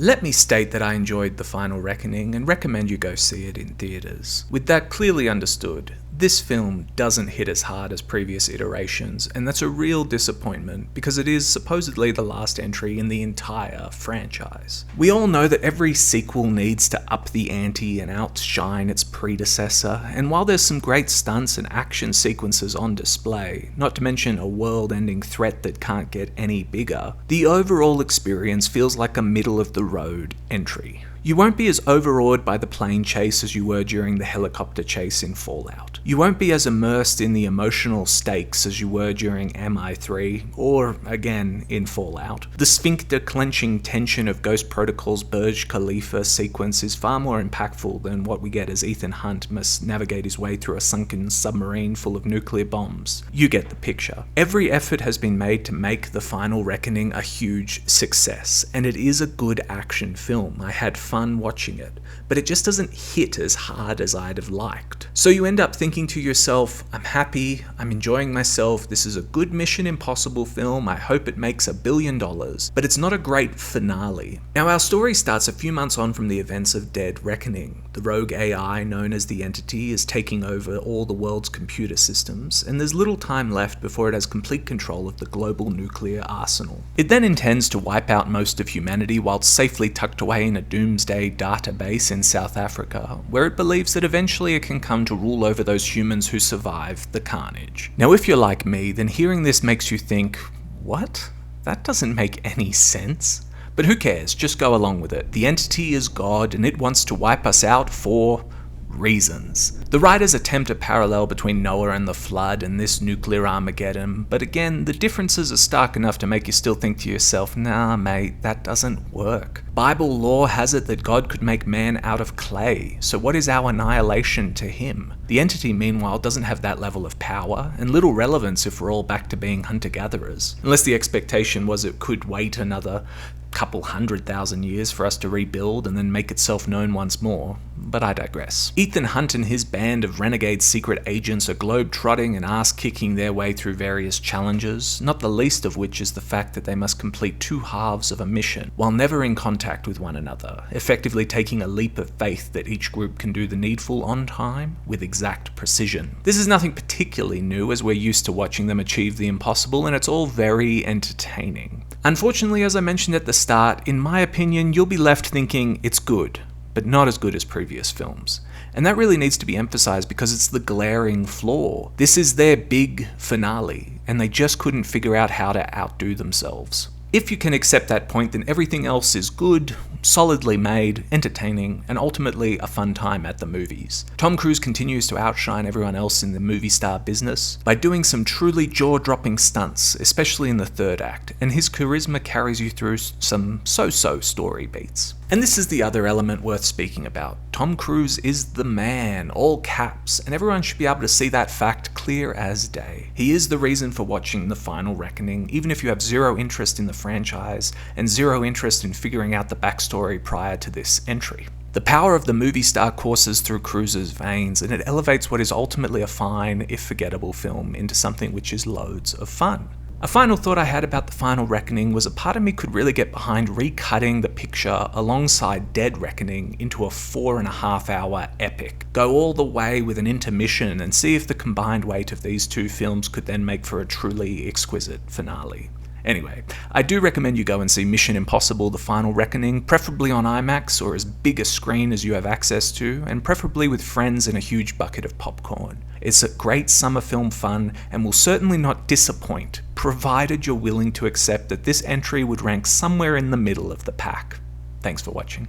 Let me state that I enjoyed The Final Reckoning and recommend you go see it in theatres. With that clearly understood, this film doesn't hit as hard as previous iterations, and that's a real disappointment because it is supposedly the last entry in the entire franchise. We all know that every sequel needs to up the ante and outshine its predecessor, and while there's some great stunts and action sequences on display, not to mention a world-ending threat that can't get any bigger, the overall experience feels like a middle-of-the-road entry. You won't be as overawed by the plane chase as you were during the helicopter chase in Fallout. You won't be as immersed in the emotional stakes as you were during MI3, or, again, in Fallout. The sphincter-clenching tension of Ghost Protocol's Burj Khalifa sequence is far more impactful than what we get as Ethan Hunt must navigate his way through a sunken submarine full of nuclear bombs. You get the picture. Every effort has been made to make The Final Reckoning a huge success, and it is a good action film. I had fun watching it, but it just doesn't hit as hard as I'd have liked. So you end up thinking to yourself, I'm happy, I'm enjoying myself, this is a good Mission Impossible film, I hope it makes $1 billion, but it's not a great finale. Now our story starts a few months on from the events of Dead Reckoning. The rogue AI known as the Entity is taking over all the world's computer systems, and there's little time left before it has complete control of the global nuclear arsenal. It then intends to wipe out most of humanity whilst safely tucked away in a doomsday database in South Africa, where it believes that eventually it can come to rule over those humans who survive the carnage. Now if you're like me, then hearing this makes you think, what? That doesn't make any sense. But who cares, just go along with it. The Entity is God and it wants to wipe us out for reasons. The writers attempt a parallel between Noah and the flood and this nuclear Armageddon, but again, the differences are stark enough to make you still think to yourself, nah mate, that doesn't work. Bible lore has it that God could make man out of clay, so what is our annihilation to him? The Entity, meanwhile, doesn't have that level of power, and little relevance if we're all back to being hunter-gatherers. Unless the expectation was it could wait another couple 100,000 years for us to rebuild and then make itself known once more, but I digress. Ethan Hunt and his band of renegade secret agents are globe-trotting and ass-kicking their way through various challenges, not the least of which is the fact that they must complete two halves of a mission, while never in contact with one another, effectively taking a leap of faith that each group can do the needful on time with exact precision. This is nothing particularly new, as we're used to watching them achieve the impossible, and it's all very entertaining. Unfortunately, as I mentioned at the start, in my opinion, you'll be left thinking it's good, but not as good as previous films. And that really needs to be emphasized because it's the glaring flaw. This is their big finale, and they just couldn't figure out how to outdo themselves. If you can accept that point, then everything else is good, solidly made, entertaining, and ultimately a fun time at the movies. Tom Cruise continues to outshine everyone else in the movie star business by doing some truly jaw-dropping stunts, especially in the third act, and his charisma carries you through some so-so story beats. And this is the other element worth speaking about. Tom Cruise is the man, all caps, and everyone should be able to see that fact clear as day. He is the reason for watching The Final Reckoning, even if you have zero interest in the franchise and zero interest in figuring out the backstory prior to this entry. The power of the movie star courses through Cruise's veins, and it elevates what is ultimately a fine, if forgettable film into something which is loads of fun. A final thought I had about The Final Reckoning was a part of me could really get behind recutting the picture alongside Dead Reckoning into a 4.5-hour epic. Go all the way with an intermission and see if the combined weight of these two films could then make for a truly exquisite finale. Anyway, I do recommend you go and see Mission Impossible: The Final Reckoning, preferably on Imax or as big a screen as you have access to, and preferably with friends and a huge bucket of popcorn. It's a great summer film fun and will certainly not disappoint, provided you're willing to accept that this entry would rank somewhere in the middle of the pack. Thanks for watching.